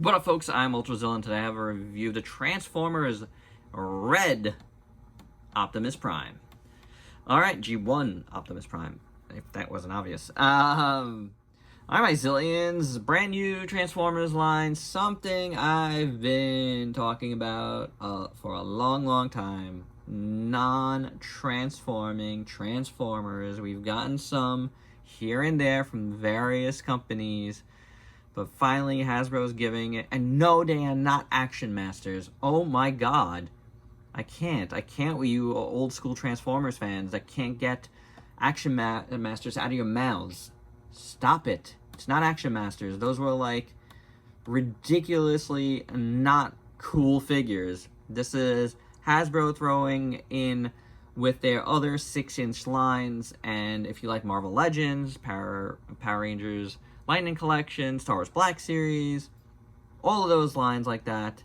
What up, folks? I'm Ultrazilla, and today I have a review of the Transformers R.E.D. Optimus Prime. Alright, G1 Optimus Prime, if that wasn't obvious. Alright, my Zillions, brand new Transformers line, something I've been talking about for a long time. Non-transforming Transformers. We've gotten some here and there from various companies. But finally, Hasbro's giving it, and no, they are not Action Masters. Oh my god. I can't with you old school Transformers fans that can't get Action Masters out of your mouths. Stop it. It's not Action Masters. Those were like ridiculously not cool figures. This is Hasbro throwing in with their other 6-inch lines, and if you like Marvel Legends, Power Rangers, Lightning Collection, Star Wars Black Series, all of those lines like that,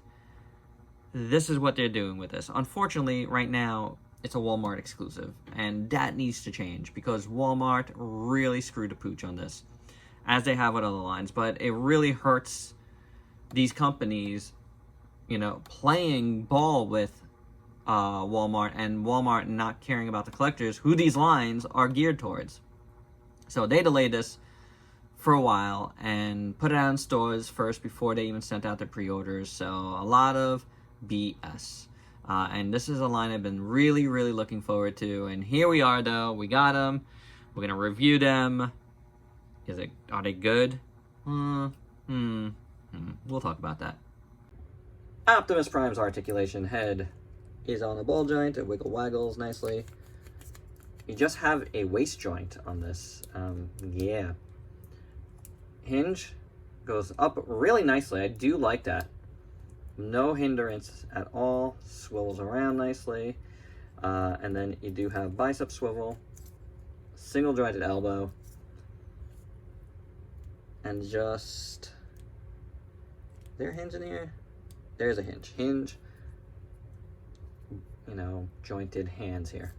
this is what they're doing with this. Unfortunately, right now, it's a Walmart exclusive, and that needs to change because Walmart really screwed the pooch on this, as they have with other lines. But it really hurts these companies, you know, playing ball with Walmart, and Walmart not caring about the collectors who these lines are geared towards. So they delayed this for a while and put it out in stores first before they even sent out the pre-orders. So a lot of BS. And this is a line I've been really looking forward to. And here we are, though. We got them. We're gonna review them. Are they good? We'll talk about that. Optimus Prime's articulation head is on a ball joint. It waggles nicely. You just have a waist joint on this. Yeah. Hinge goes up really nicely. I do like that. No hindrance at all. Swivels around nicely. And then you do have bicep swivel, single jointed elbow, and just... Is there a hinge in here? There's a hinge. Hinge, you know, jointed hands here.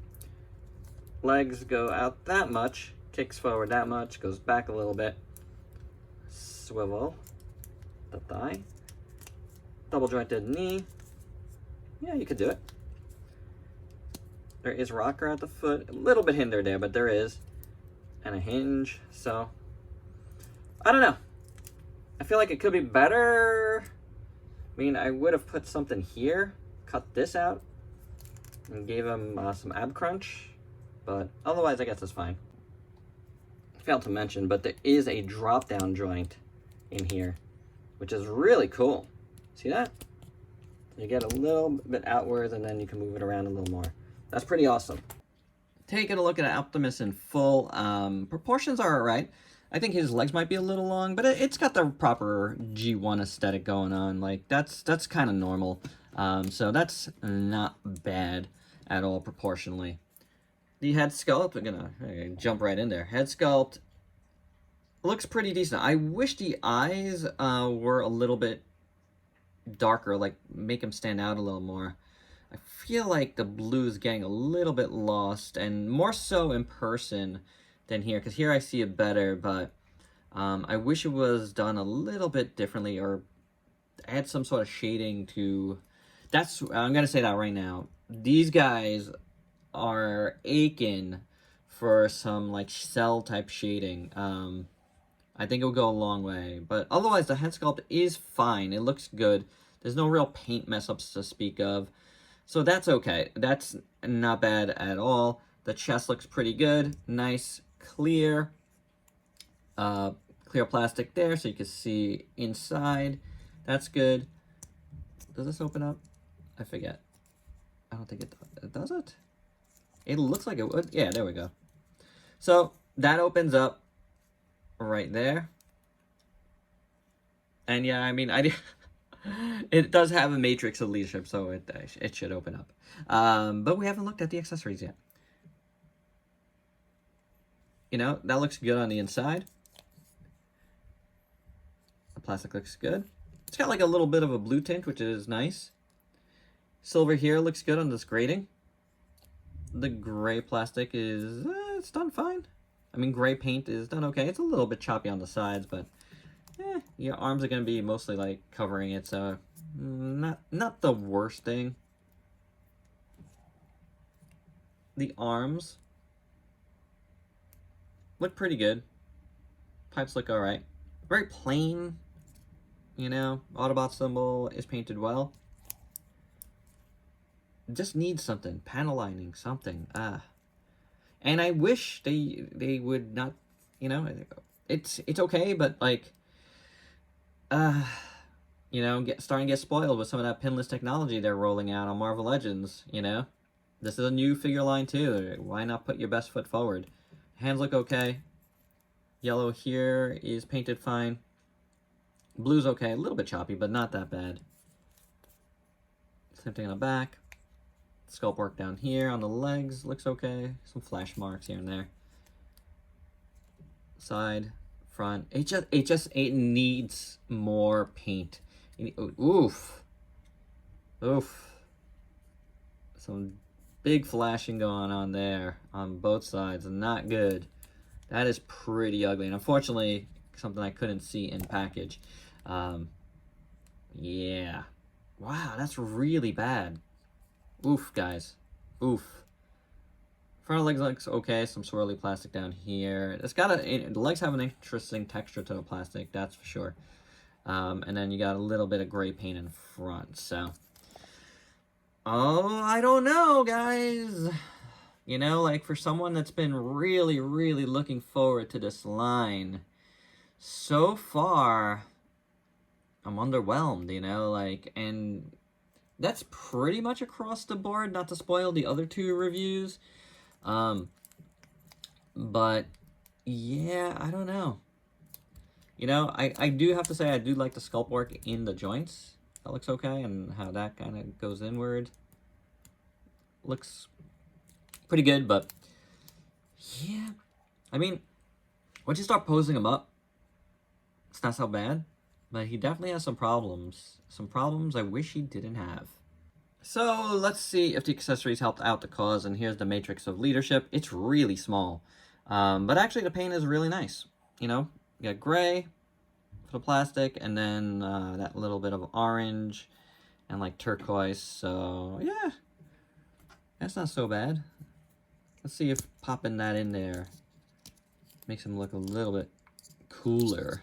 Legs go out that much, kicks forward that much, goes back a little bit. Swivel the thigh, double jointed knee. Yeah, you could do it. There is rocker at the foot, a little bit hindered there, but there is, and a hinge. So I don't know. I feel like it could be better. I mean, I would have put something here, cut this out, and gave him some ab crunch, but otherwise I guess it's fine. Failed to mention, but there is a drop down joint in here, which is really cool. See that? You get a little bit outwards, and then you can move it around a little more. That's pretty awesome. Taking a look at Optimus in full, proportions are alright. I think his legs might be a little long, but it's got the proper G1 aesthetic going on. Like, that's kind of normal. So that's not bad at all proportionally. The head sculpt, I'm gonna jump right in there. Head sculpt looks pretty decent. I wish the eyes were a little bit darker, like make them stand out a little more. I feel like the blue is getting a little bit lost, and more so in person than here, because here I see it better, but I wish it was done a little bit differently, or add some sort of shading to... I'm gonna say that right now. These guys are aching for some like cell type shading. I think it'll go a long way, but otherwise the head sculpt is fine. It looks good. There's no real paint mess ups to speak of, so that's okay. That's not bad at all. The chest looks pretty good. Nice clear plastic there, so you can see inside. That's good. Does this open up? I forget. I don't think it does. It? It looks like it would. Yeah, there we go. So that opens up right there. And yeah, I mean, it does have a matrix of leadership, so it should open up. But we haven't looked at the accessories yet. You know, that looks good on the inside. The plastic looks good. It's got like a little bit of a blue tint, which is nice. Silver here looks good on this grating. The gray plastic it's done fine. I mean, gray paint is done okay. It's a little bit choppy on the sides, but Your arms are going to be mostly like covering it, so not the worst thing. The arms look pretty good. Pipes look alright. Very plain, you know. Autobot symbol is painted well. Just needs something. Panel lining, something. And I wish they would not, you know, it's okay, but like, you know, starting to get spoiled with some of that pinless technology they're rolling out on Marvel Legends, you know? This is a new figure line too. Why not put your best foot forward? Hands look okay. Yellow here is painted fine. Blue's okay. A little bit choppy, but not that bad. Same thing on the back. Sculpt work down here on the legs looks okay. Some flash marks here and there. Side, front. It needs more paint. Oof. Some big flashing going on there on both sides. Not good. That is pretty ugly. And unfortunately, something I couldn't see in package. Yeah. Wow, that's really bad. Oof, guys. Oof. Front legs looks okay. Some swirly plastic down here. It's got the legs have an interesting texture to the plastic, that's for sure. And then you got a little bit of gray paint in front, so. Oh, I don't know, guys. You know, like for someone that's been really, really looking forward to this line, so far, I'm underwhelmed, you know, like, and that's pretty much across the board, not to spoil the other two reviews. But yeah, I don't know. You know, I do have to say I do like the sculpt work in the joints. That looks okay, and how that kind of goes inward. Looks pretty good, but yeah. I mean, once you start posing him up, it's not so bad. But he definitely has some problems. Some problems I wish he didn't have. So let's see if the accessories helped out the cause, and here's the matrix of leadership. It's really small, but actually the paint is really nice. You know, you got gray for the plastic, and then that little bit of orange and like turquoise. So yeah, that's not so bad. Let's see if popping that in there makes him look a little bit cooler.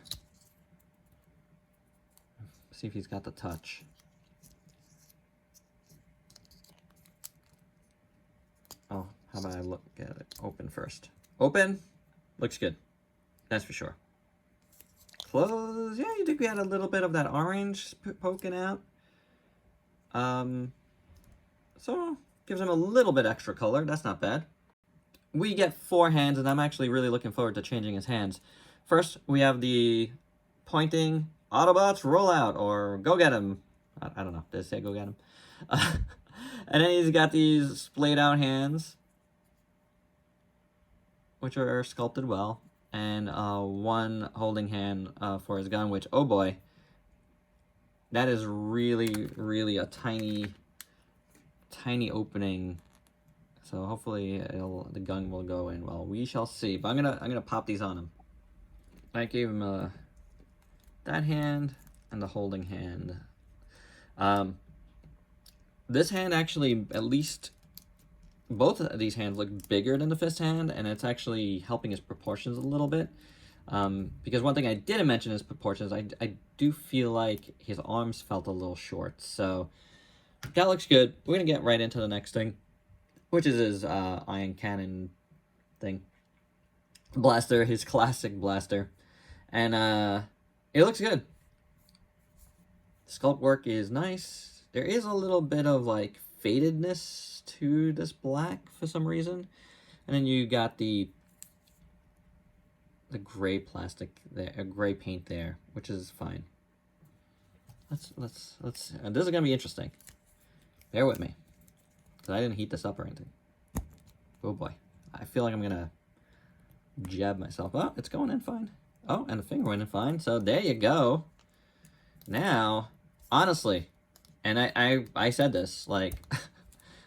See if he's got the touch. Oh, how about I look at it open first? Open, looks good. That's for sure. Close, yeah, you think we had a little bit of that orange poking out. So gives him a little bit extra color. That's not bad. We get 4 hands, and I'm actually really looking forward to changing his hands. First, we have the pointing Autobots roll out, or go get him. I don't know. Did it say go get him? And then he's got these splayed out hands, which are sculpted well, and one holding hand for his gun, which, oh boy, that is really, really a tiny opening. So hopefully the gun will go in well. We shall see. But I'm gonna pop these on him. I gave him that hand and the holding hand. This hand actually, at least both of these hands look bigger than the fist hand, and it's actually helping his proportions a little bit. Because one thing I didn't mention is proportions. I do feel like his arms felt a little short. So that looks good. We're gonna get right into the next thing, which is his ion cannon thing. Blaster, his classic blaster. And it looks good. Sculpt work is nice. There is a little bit of like fadedness to this black for some reason. And then you got the gray plastic there, gray paint there, which is fine. Let's and this is gonna be interesting. Bear with me, because I didn't heat this up or anything. Oh boy, I feel like I'm gonna jab myself. Oh, it's going in fine. Oh, and the finger went in fine. So there you go. Now, honestly, and I said this, like,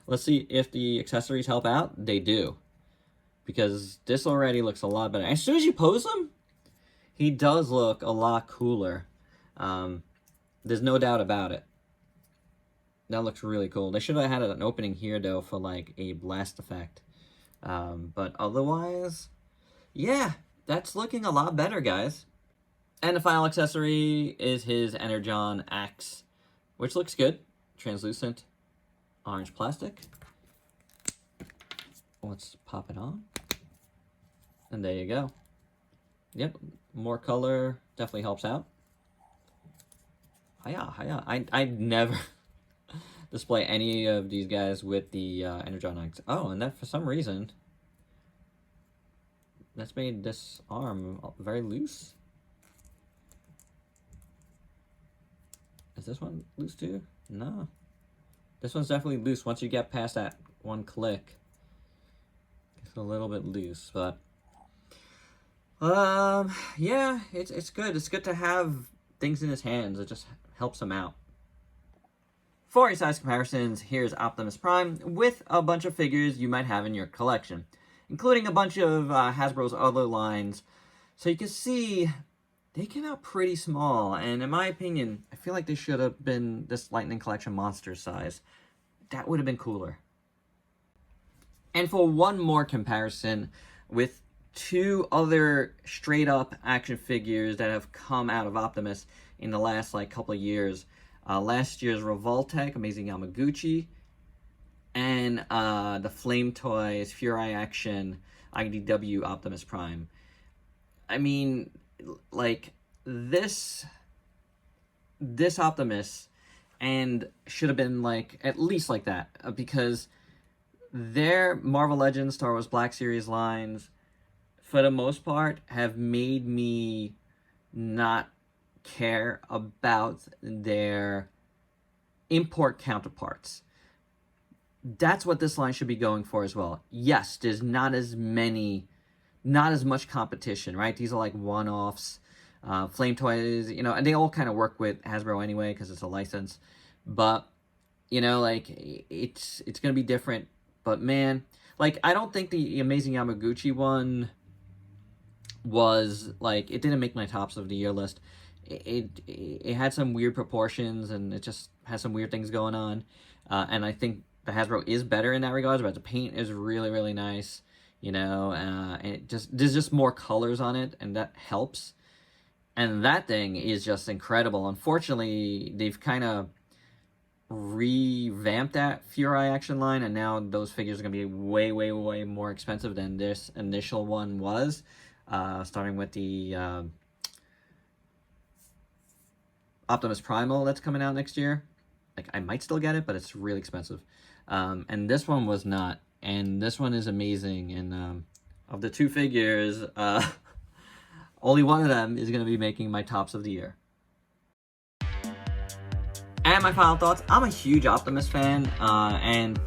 let's see if the accessories help out. They do. Because this already looks a lot better. As soon as you pose him, he does look a lot cooler. There's no doubt about it. That looks really cool. They should have had an opening here, though, for, like, a blast effect. But otherwise, yeah, that's looking a lot better, guys. And the final accessory is his Energon axe, which looks good. Translucent orange plastic. Let's pop it on. And there you go. Yep, more color definitely helps out. Hiya, hiya. I'd never display any of these guys with the Energon axe. Oh, and that for some reason, that's made this arm very loose. Is this one loose too? No. This one's definitely loose. Once you get past that one click, it's a little bit loose, but yeah, it's good. It's good to have things in his hands. It just helps him out. For your size comparisons, here's Optimus Prime with a bunch of figures you might have in your collection, including a bunch of Hasbro's other lines. So you can see they came out pretty small, and in my opinion, I feel like they should have been this Lightning Collection monster size. That would have been cooler. And for one more comparison with two other straight-up action figures that have come out of Optimus in the last couple of years. Last year's Revoltech, Amazing Yamaguchi, and the Flame Toys Furai Action IDW Optimus Prime. I mean, like, this Optimus and should have been at least like that, because their Marvel Legends, Star Wars Black Series lines, for the most part, have made me not care about their import counterparts. That's what this line should be going for as well. Yes, there's not as much competition, right? These are one-offs. Flame Toys, and they all kind of work with Hasbro anyway because it's a license. But, it's going to be different. But, man, I don't think the Amazing Yamaguchi one was, it didn't make my tops of the year list. It had some weird proportions, and it just has some weird things going on. And I think the Hasbro is better in that regard, but the paint is really, really nice. And there's just more colors on it, and that helps. And that thing is just incredible. Unfortunately, they've kind of revamped that Furai Action line, and now those figures are going to be way, way, way more expensive than this initial one was. Starting with the Optimus Primal that's coming out next year. I might still get it, but it's really expensive. And this one was not. And this one is amazing. And of the two figures, only one of them is going to be making my tops of the year. And my final thoughts, I'm a huge Optimus fan, and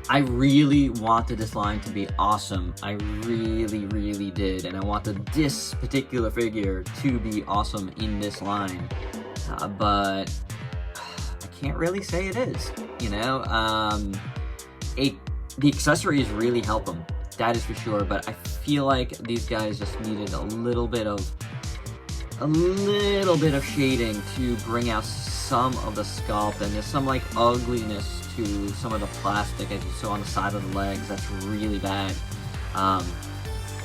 I really wanted this line to be awesome. I really, really did. And I wanted this particular figure to be awesome in this line. But I can't really say it is, the accessories really help them. That is for sure, but I feel like these guys just needed a little bit of shading to bring out some of the sculpt, and there's some ugliness to some of the plastic, as you saw on the side of the legs. That's really bad.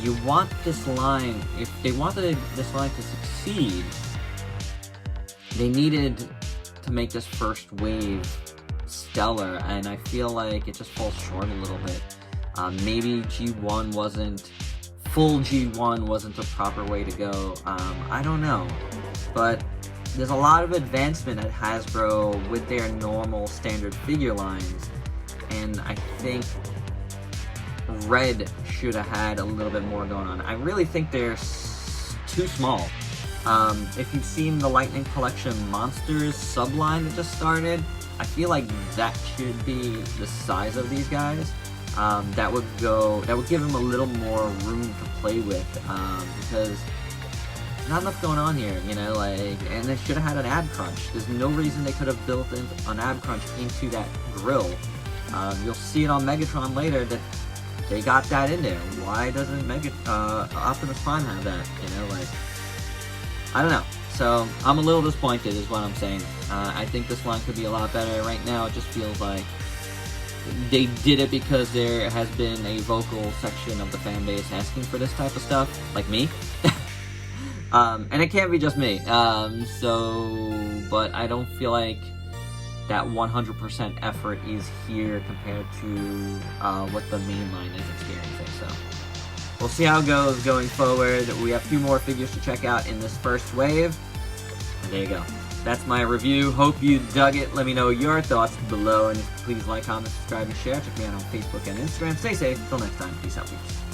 You want this line, if they wanted this line to succeed, they needed to make this first wave stellar, and I feel like it just falls short a little bit. Maybe full G1 wasn't the proper way to go. I don't know. But there's a lot of advancement at Hasbro with their normal standard figure lines, and I think R.E.D should have had a little bit more going on. I really think they're too small. If you've seen the Lightning Collection Monsters subline that just started, I feel like that should be the size of these guys. That would give them a little more room to play with, because not enough going on here, and they should have had an ab crunch. There's no reason they could have built an ab crunch into that grill. You'll see it on Megatron later that they got that in there. Why doesn't Optimus Prime have that? I don't know. So I'm a little disappointed is what I'm saying. I think this line could be a lot better. Right now it just feels like they did it because there has been a vocal section of the fan base asking for this type of stuff, like me. And it can't be just me. But I don't feel like that 100% effort is here compared to what the main line is experiencing. So we'll see how it goes going forward. We have a few more figures to check out in this first wave. And there you go. That's my review. Hope you dug it. Let me know your thoughts below. And please like, comment, subscribe, and share. Check me out on Facebook and Instagram. Stay safe. Till next time. Peace out, peeps.